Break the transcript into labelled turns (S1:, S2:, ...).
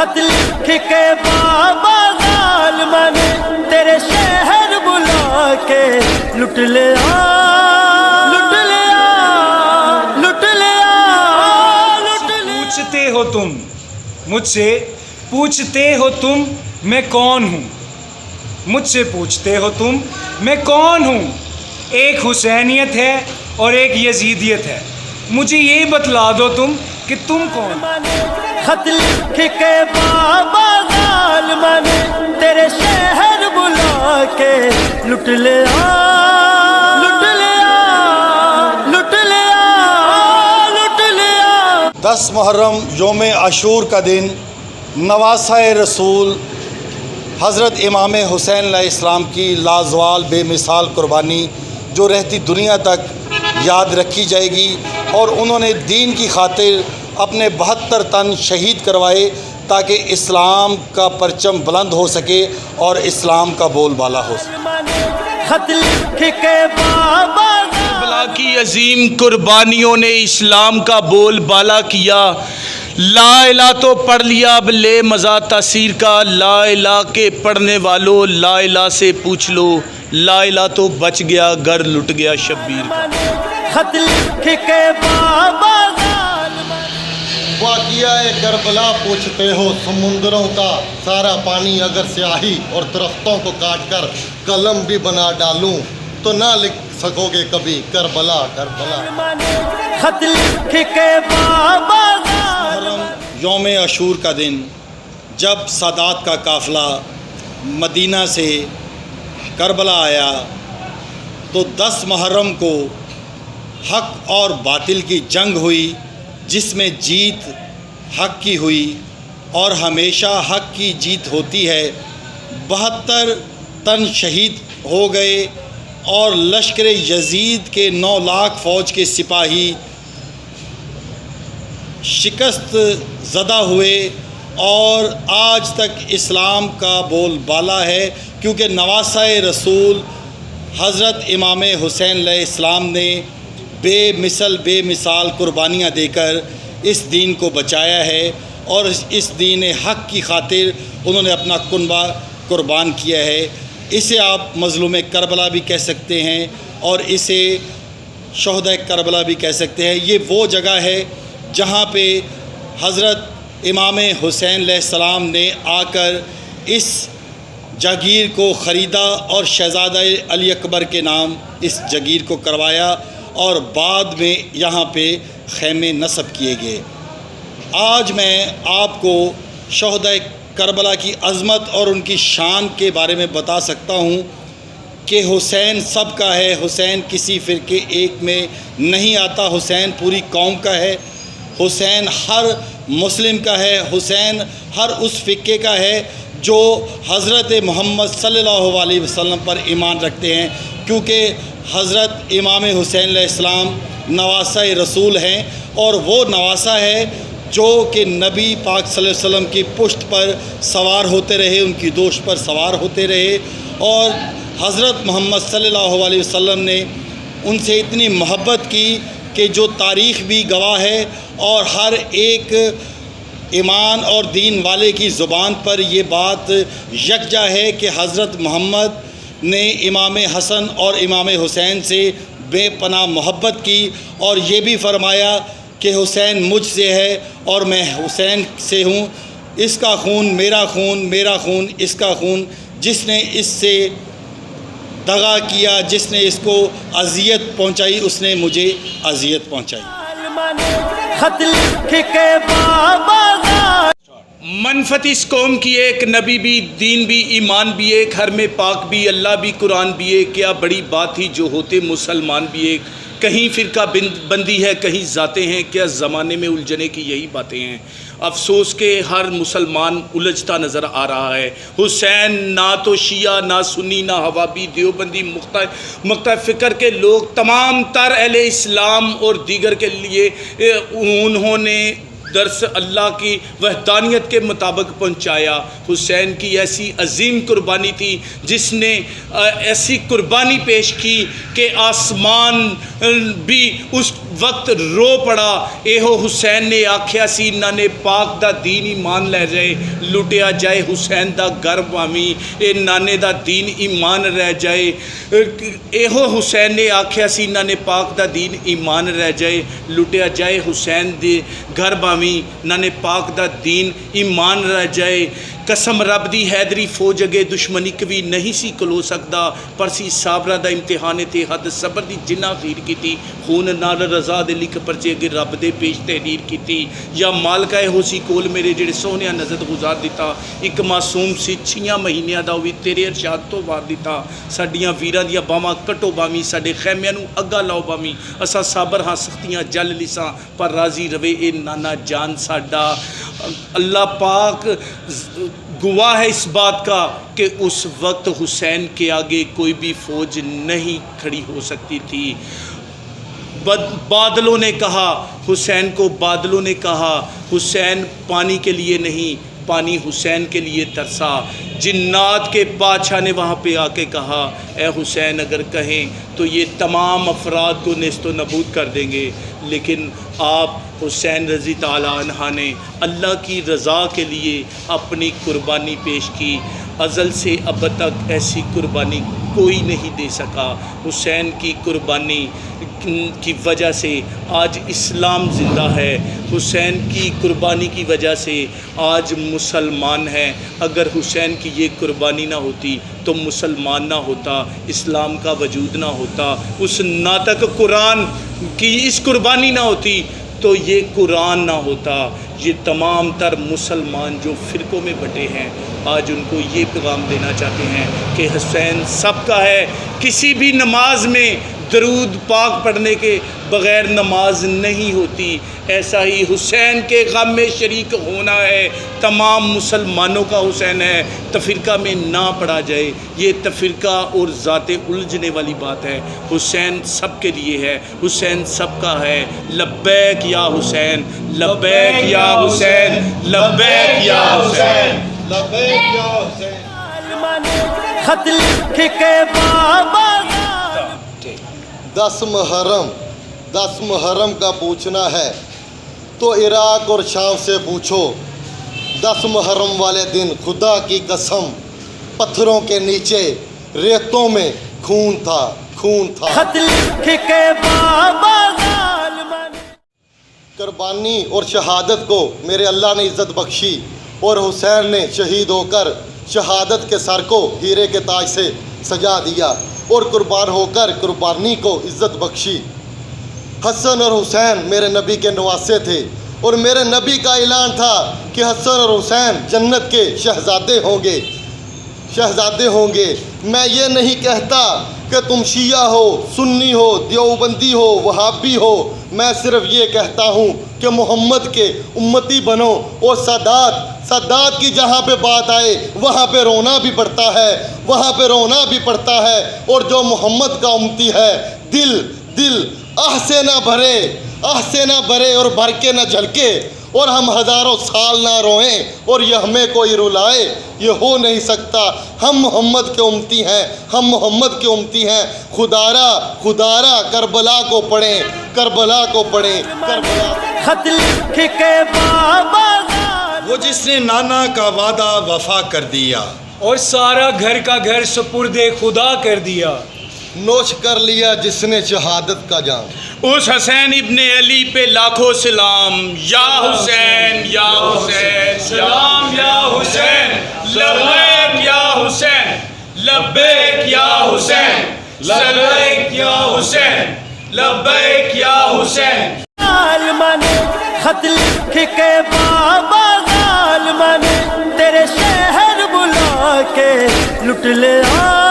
S1: خط لکھ کے بابا ظالمہ نے تیرے شہر بلا کے لٹ لیا، لٹ لیا، لٹ لیا، لٹ لیا۔
S2: پوچھتے ہو تم مجھ سے، پوچھتے ہو تم میں کون ہوں، مجھ سے پوچھتے ہو تم میں کون ہوں۔ ایک حسینیت ہے اور ایک یزیدیت ہے، مجھے یہ بتلا دو تم کہ تم کون۔
S1: خط لکھ کے بابا ظالمہ نے تیرے شہر بلا کے لٹ لیا، لٹ لیا، لٹ لیا، لٹ لیا۔
S3: 10 محرم یوم عاشور کا دن نواسہ رسول حضرت امام حسین علیہ السلام کی لازوال بے مثال قربانی جو رہتی دنیا تک یاد رکھی جائے گی، اور انہوں نے دین کی خاطر اپنے 72 تن شہید کروائے تاکہ اسلام کا پرچم بلند ہو سکے اور اسلام کا بول بالا ہو سکے۔
S1: خط لکھ کے بابا
S4: کربلا کی عظیم قربانیوں نے اسلام کا بول بالا کیا۔ لا الہ تو پڑھ لیا، اب لے مزہ تاثیر کا۔ لا الہ کے پڑھنے والوں لا الہ سے پوچھ لو، لا الہ تو بچ گیا گر لٹ گیا شبیر کا۔
S1: خط لکھ کے بابا
S5: واقعہ کربلا پوچھتے ہو سمندروں کا، سارا پانی اگر سیاہی اور درختوں کو کاٹ کر قلم بھی بنا ڈالوں تو نہ لکھ سکو گے کبھی کربلا کربلا۔
S1: خط لکھ کے بابا
S3: محرم یوم عاشور کا دن جب سادات کا قافلہ مدینہ سے کربلا آیا تو 10 محرم کو حق اور باطل کی جنگ ہوئی، جس میں جیت حق کی ہوئی اور ہمیشہ حق کی جیت ہوتی ہے۔ 72 تن شہید ہو گئے اور لشکر یزید کے 9 لاکھ فوج کے سپاہی شکست زدہ ہوئے، اور آج تک اسلام کا بول بالا ہے، کیونکہ نواسہ رسول حضرت امام حسین علیہ السلام نے بے مثال قربانیاں دے کر اس دین کو بچایا ہے، اور اس دین حق کی خاطر انہوں نے اپنا کنبہ قربان کیا ہے۔ اسے آپ مظلوم کربلا بھی کہہ سکتے ہیں اور اسے شہداء کربلا بھی کہہ سکتے ہیں۔ یہ وہ جگہ ہے جہاں پہ حضرت امام حسین علیہ السلام نے آ کر اس جاگیر کو خریدا اور شہزادہ علی اکبر کے نام اس جاگیر کو کروایا، اور بعد میں یہاں پہ خیمے نصب کیے گئے۔ آج میں آپ کو شہداء کربلا کی عظمت اور ان کی شان کے بارے میں بتا سکتا ہوں کہ حسین سب کا ہے، حسین کسی فرقے ایک میں نہیں آتا، حسین پوری قوم کا ہے، حسین ہر مسلم کا ہے، حسین ہر اس فرقے کا ہے جو حضرت محمد صلی اللہ علیہ وسلم پر ایمان رکھتے ہیں، کیونکہ حضرت امام حسین علیہ السلام نواسہ رسول ہیں، اور وہ نواسہ ہے جو کہ نبی پاک صلی اللہ علیہ وسلم کی پشت پر سوار ہوتے رہے، ان کی دوش پر سوار ہوتے رہے، اور حضرت محمد صلی اللہ علیہ وسلم نے ان سے اتنی محبت کی کہ جو تاریخ بھی گواہ ہے، اور ہر ایک ایمان اور دین والے کی زبان پر یہ بات یکجا ہے کہ حضرت محمد نے امام حسن اور امام حسین سے بے پناہ محبت کی، اور یہ بھی فرمایا کہ حسین مجھ سے ہے اور میں حسین سے ہوں، اس کا خون میرا خون، میرا خون اس کا خون، جس نے اس سے دغا کیا، جس نے اس کو اذیت پہنچائی، اس نے مجھے اذیت پہنچائی۔
S1: خط لکھ کے بابا
S4: منفت اس قوم کی ایک، نبی بھی، دین بھی، ایمان بھی ایک، حرم پاک بھی، اللہ بھی، قرآن بھی ایک، کیا بڑی بات ہی جو ہوتے مسلمان بھی ایک۔ کہیں فرقہ بندی ہے، کہیں ذاتیں ہیں، کیا زمانے میں الجھنے کی یہی باتیں ہیں۔ افسوس کہ ہر مسلمان الجھتا نظر آ رہا ہے۔ حسین نہ تو شیعہ، نہ سنی، نہ حوابی، دیوبندی، مختلف فکر کے لوگ، تمام تر اہل اسلام اور دیگر کے لیے انہوں نے درس اللہ کی وحدانیت کے مطابق پہنچایا۔ حسین کی ایسی عظیم قربانی تھی جس نے ایسی قربانی پیش کی کہ آسمان بھی اس वक्त रो पड़ा। एहो हुसैन ने आख्या सी नाने पाक दा दीन ईमान लै जाए, लुटिया जाए हुसैन दा घर भावी ए नाने दा दीन ईमान रह जाए। एहो हुसैन ने आख्या सी नाने पाक दा दीन ईमान रह जाए, लुटिया जाए हुसैन दे घर भावी नाने पाक दा दीन ईमान रह जाए। कसम रब दी हैदरी फौज अगे दुश्मनी कभी नहीं सी खलो सकदा, पर सी साबरा दा इम्तिहान ते हद सबर दी जिन्ना खीर कीती, खून नाल रज़ा दे लिख परचे अगे रब दे पेश तहरीर कीती। या मालका एहो सी कोल मेरे जेड़े सोहणिया नज़र गुजार दिता, एक मासूम सी 6 महीनिਆਂ ਦਾ ਉਹ ਵੀ तेरे इरशाद तो वार दिता। साडियां वीरां दियां बावां कटो बावी, साडे खैमिਆਂ ਨੂੰ ਅੱਗਾ ਲਾਓ बावी, असां साबर हाँ सख्तियां जल लिसां, पर राजी रवे ए नाना जान साडा। अल्लाह पाक गवाह है इस बात का कि उस वक्त हुसैन के आगे कोई भी फ़ौज नहीं खड़ी हो सकती थी। बादलों ने कहा हुसैन को, बादलों ने कहा हुसैन पानी के लिए नहीं, पानी हुसैन के लिए तरसा। जिन्नात के बादशाह ने वहाँ पे आके कहा ए हुसैन अगर कहें तो ये तमाम अफराद को नेस्तो नबूद कर देंगे, लेकिन आप हुसैन रज़ी ताला अन्हा ने अल्लाह की रज़ा के लिए अपनी कुर्बानी पेश की। अज़ल से अब तक ऐसी कुर्बानी कोई नहीं दे सका। हुसैन की कुर्बानी की वजह से आज इस्लाम ज़िंदा है, हुसैन की कुर्बानी की वजह से आज मुसलमान हैं। अगर हुसैन की ये कुर्बानी ना होती तो मुसलमान ना होता, इस्लाम का वजूद ना होता, उस नातक कुरान की इस कुर्बानी ना होती तो ये कुरान ना होता। ये तमाम तर मुसलमान जो फ़िरक़ों में बटे हैं आज उनको ये पैगाम देना चाहते हैं कि हुसैन सबका है। किसी भी नमाज में दरूद पाक पढ़ने के बग़ैर नमाज नहीं होती। ऐसा ही हुसैन के गम में शरीक होना है। तमाम मुसलमानों का हुसैन है, तफ़रीक़ा में ना पड़ा जाए, ये तफ़रीक़ा और ज़ाते उलझने वाली बात है। हुसैन सबके लिए है, हुसैन सबका है। लब्बैक या हुसैन, लब्बैक या हुसैन, लब्बैक या हुसैन,
S5: लब्बैक या हुसैन।
S1: खत लिख के बाबा
S5: 10 मुहर्रम का पूछना है तो इराक़ और शाम से पूछो। 10 मुहर्रम वाले दिन खुदा की कसम पत्थरों के नीचे रेतों में खून था, खून था।
S1: खत लिख के बाबा
S5: कुर्बानी और शहादत को मेरे अल्लाह ने इज़्ज़त बख्शी और हुसैन ने शहीद होकर शहादत के सर को हीरे के ताज से सजा दिया और कुर्बान होकर कुर्बानी को इज़्ज़त बख्शी। हसन और हुसैन मेरे नबी के नवासे थे और मेरे नबी का ऐलान था कि हसन और हुसैन जन्नत के शहज़ादे होंगे, शहज़ादे होंगे। मैं ये नहीं कहता कि तुम शिया हो, सुन्नी हो, देवबंदी हो, वहाबी हो। मैं सिर्फ ये कहता हूँ कि मोहम्मद के उम्मती बनो और सादात की जहाँ पे बात आए वहाँ पे रोना भी पड़ता है, वहाँ पे रोना भी पड़ता है। और जो मोहम्मद का उम्मती है दिल आह से ना भरे, आह से ना भरे और भर के ना झलके और हम हज़ारों साल ना रोएं और ये हमें कोई रुलाए, ये हो नहीं सकता। हम मोहम्मद के उम्मती हैं, हम मोहम्मद के उम्मती हैं। खुदारा करबला को पढ़ें, करबला को पढ़ें, करबला।
S1: खत लिख के बाबा
S3: वो जिसने नाना का वादा वफा कर दिया
S2: और सारा घर का घर सुपुर्दे खुदा कर दिया।
S5: नोश कर लिया जिसने शहादत का जाम।
S4: उस हुसैन इब्ने अली पे लाखों सलाम। या हुसैन या हुसैन, सलाम या हुसैन, लब्बैक या हुसैन, लब्बैक या हुसैन, लब्बैक या हुसैन, लब्बैक या हुसैन।
S1: खत लिख के बाबा जालिमा ने तेरे शहर बुला के लुट ले आ।